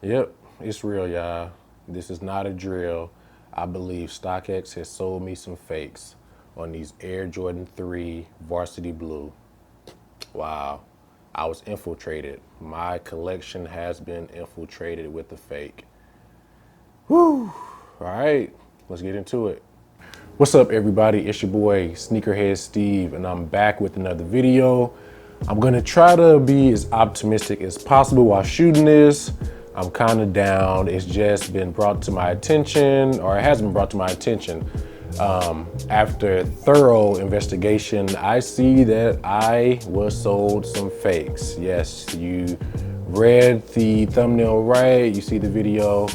Yep, it's real, y'all. This is not a drill. I believe StockX has sold me some fakes on these Air Jordan 3 Varsity Blue. Wow. I was infiltrated. My collection has been infiltrated with the fake. Whew. All right, let's get into it. What's up, everybody? It's your boy, Sneakerhead Steve, and I'm back with another video. I'm gonna try to be as optimistic as possible while shooting this. I'm kind of down. It's just been brought to my attention, or it has been brought to my attention. After thorough investigation, I see that I was sold some fakes. Yes, you read the thumbnail right, you see the video.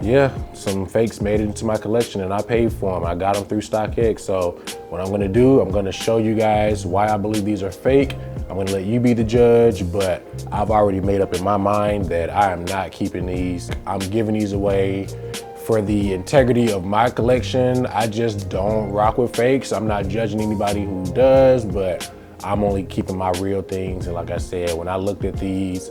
Yeah, some fakes made it into my collection and I paid for them. I got them through StockX. So what I'm gonna do, I'm gonna show you guys why I believe these are fake. I'm gonna let you be the judge, but I've already made up in my mind that I am not keeping these. I'm giving these away for the integrity of my collection. I just don't rock with fakes. I'm not judging anybody who does, but I'm only keeping my real things. And like I said, when I looked at these,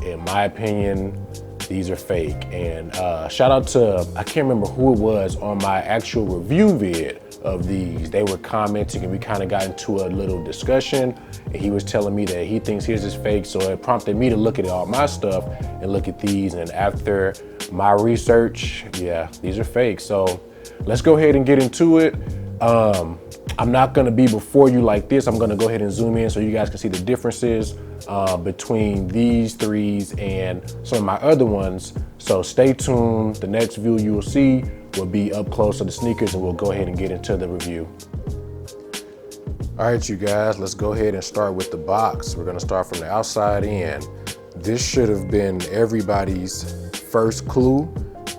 in my opinion, these are fake. And shout out to, I can't remember who it was on my actual review vid of these. They were commenting and we kind of got into a little discussion. And he was telling me that he thinks his is fake. So it prompted me to look at all my stuff and look at these. And after my research, yeah, these are fake. So let's go ahead and get into it. I'm not gonna be before you like this. I'm gonna go ahead and zoom in so you guys can see the differences between these threes and some of my other ones. So stay tuned. The next view you will see will be up close to the sneakers and we'll go ahead and get into the review. All right, you guys, let's go ahead and start with the box. We're gonna start from the outside in. This should have been everybody's first clue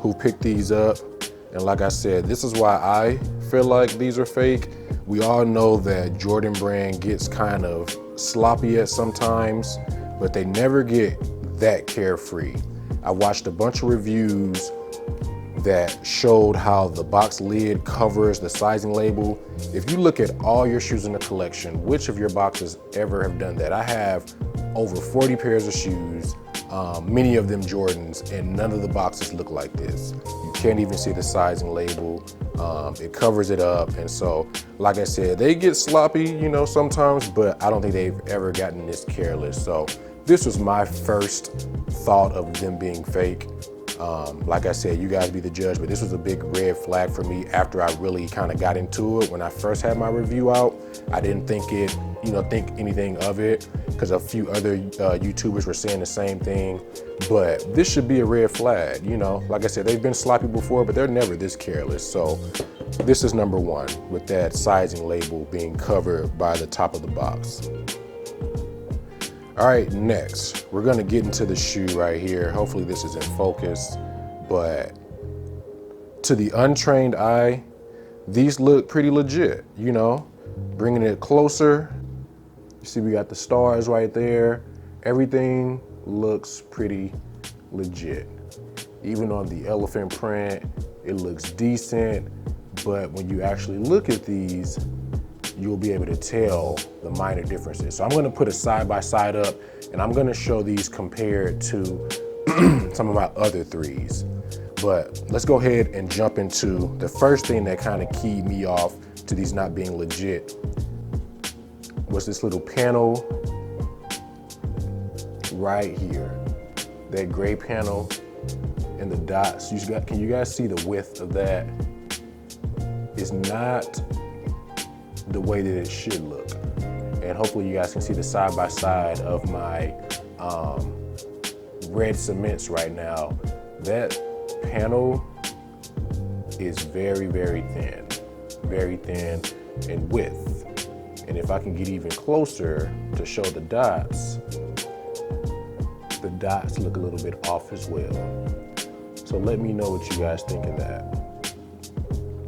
who picked these up. And like I said, this is why I feel like these are fake. We all know that Jordan brand gets kind of sloppy at sometimes, but they never get that carefree. I watched a bunch of reviews that showed how the box lid covers the sizing label. If you look at all your shoes in the collection, which of your boxes ever have done that? I have over 40 pairs of shoes, many of them Jordans, and none of the boxes look like this. You can't even see the sizing label. It covers it up. And so, like I said, they get sloppy, you know, sometimes, but I don't think they've ever gotten this careless. So this was my first thought of them being fake. Like I said, you guys be the judge, but this was a big red flag for me after I really kind of got into it. When I first had my review out, I didn't think anything of it because a few other YouTubers were saying the same thing, but this should be a red flag. You know, like I said, they've been sloppy before, but they're never this careless. So this is number one with that sizing label being covered by the top of the box. All right, next, we're gonna get into the shoe right here. Hopefully this is in focus, but to the untrained eye, these look pretty legit, you know? Bringing it closer, you see we got the stars right there. Everything looks pretty legit. Even on the elephant print, it looks decent, but when you actually look at these, you'll be able to tell the minor differences. So I'm gonna put a side-by-side up and I'm gonna show these compared to some of my other threes. But let's go ahead and jump into the first thing that kind of keyed me off to these not being legit was this little panel right here. That gray panel and the dots. Can you guys see the width of that? It's not the way that it should look. And hopefully you guys can see the side by side of my red cements right now. That panel is very, very thin in width. And if I can get even closer to show the dots look a little bit off as well. So let me know what you guys think of that.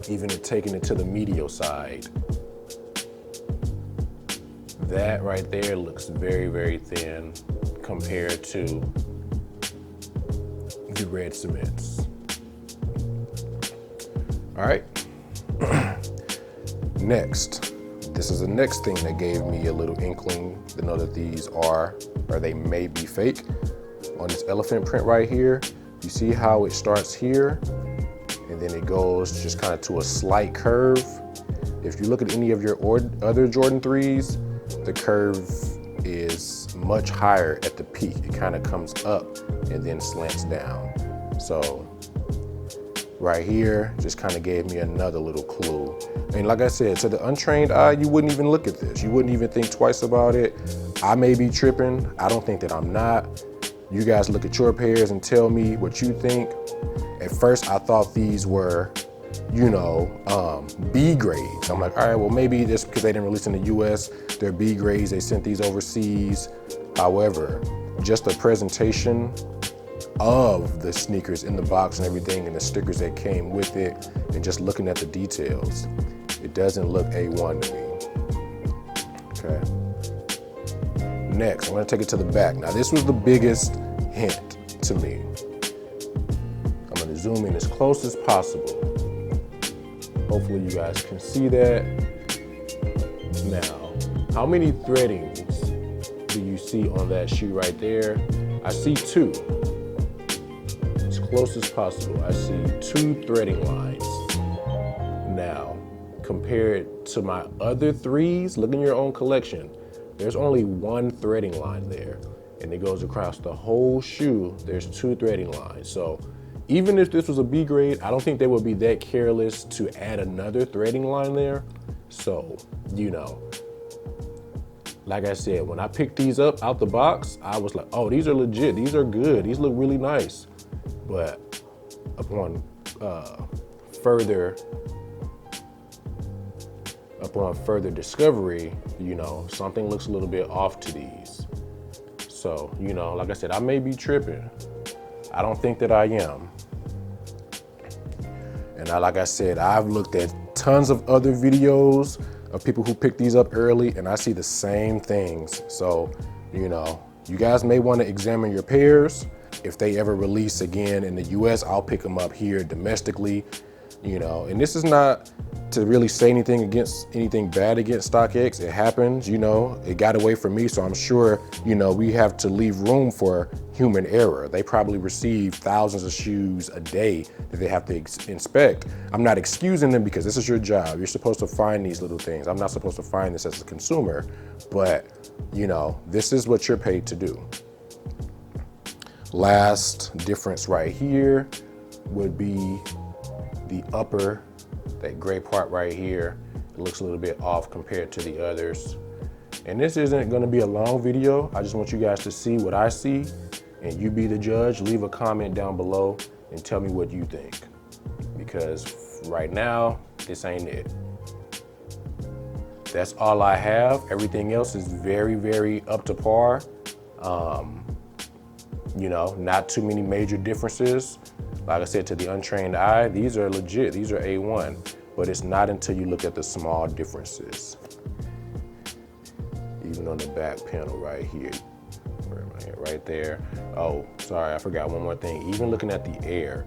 Even taking it to the medial side, that right there looks very, very thin compared to the red cements. All right, next, this is the next thing that gave me a little inkling to know that these are, or they may be fake. on this elephant print right here, you see how it starts here and then it goes just kind of to a slight curve. If you look at any of your other Jordan 3s, the curve is much higher at the peak. It kind of comes up and then slants down. So right here just kind of gave me another little clue. And like I said, to the untrained eye, you wouldn't even look at this. You wouldn't even think twice about it. I may be tripping. I don't think that I'm not. You guys look at your pairs and tell me what you think. At first, I thought these were, you know, B grades. I'm like, all right, well, maybe just because they didn't release in the US, they're B grades, they sent these overseas. However, just the presentation of the sneakers in the box and everything and the stickers that came with it and just looking at the details, it doesn't look A1 to me. Okay. Next, I'm gonna take it to the back. Now this was the biggest hint to me. I'm gonna zoom in as close as possible. Hopefully you guys can see that. Now, how many threadings do you see on that shoe right there? I see 2. As close as possible, I see 2 threading lines. Now, compared to my other 3s, look in your own collection, there's only 1 threading line there, and it goes across the whole shoe. There's 2 threading lines. So even if this was a B grade, I don't think they would be that careless to add another threading line there. So, you know, like I said, when I picked these up out the box, I was like, oh, these are legit. These are good. These look really nice. But upon further discovery, you know, something looks a little bit off to these. So, you know, like I said, I may be tripping. I don't think that I am. And like I said, I've looked at tons of other videos of people who pick these up early and I see the same things. So, you know, you guys may want to examine your pairs. If they ever release again in the US, I'll pick them up here domestically, you know, and this is not to really say anything bad against StockX. It happens, you know, it got away from me. So I'm sure, you know, we have to leave room for human error. They probably receive thousands of shoes a day that they have to inspect. I'm not excusing them because this is your job. You're supposed to find these little things. I'm not supposed to find this as a consumer, but you know, this is what you're paid to do. Last difference right here would be the upper, that gray part right here. It looks a little bit off compared to the others. And this isn't gonna be a long video. I just want you guys to see what I see and you be the judge. Leave a comment down below and tell me what you think. Because right now, this ain't it. That's all I have. Everything else is very, very up to par. You know, not too many major differences. Like I said, to the untrained eye, these are legit, these are A1, but it's not until you look at the small differences. Even on the back panel right here, where am I at? Right there. Oh, sorry, I forgot one more thing. Even looking at the air,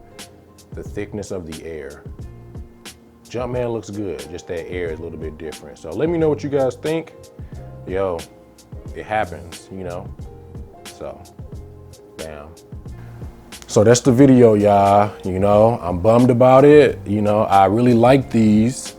the thickness of the air. Jumpman looks good, just that air is a little bit different. So let me know what you guys think. Yo, it happens, you know, so, bam. So that's the video, y'all. You know, I'm bummed about it. You know, I really like these,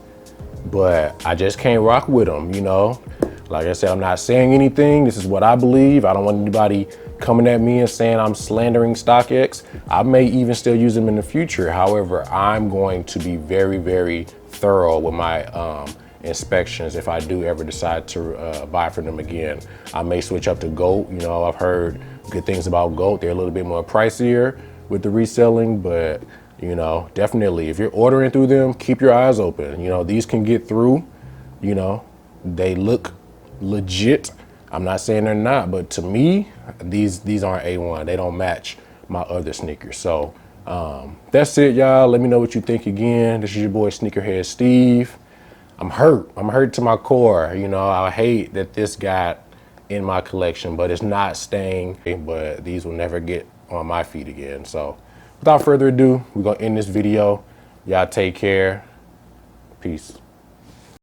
but I just can't rock with them, you know. Like I said, I'm not saying anything. This is what I believe. I don't want anybody coming at me and saying I'm slandering StockX. I may even still use them in the future. However, I'm going to be very, very thorough with my inspections if I do ever decide to buy from them again. I may switch up to GOAT. You know, I've heard good things about GOAT. They're a little bit more pricier with the reselling, but you know, definitely if you're ordering through them, keep your eyes open. You know, these can get through, you know, they look legit. I'm not saying they're not, but to me, these aren't A1. They don't match my other sneakers. So that's it, y'all. Let me know what you think again. This is your boy Sneakerhead Steve. I'm hurt to my core. You know, I hate that this got in my collection, but it's not staying, but these will never get on my feet again. So without further ado, we're gonna end this video. Y'all take care. Peace.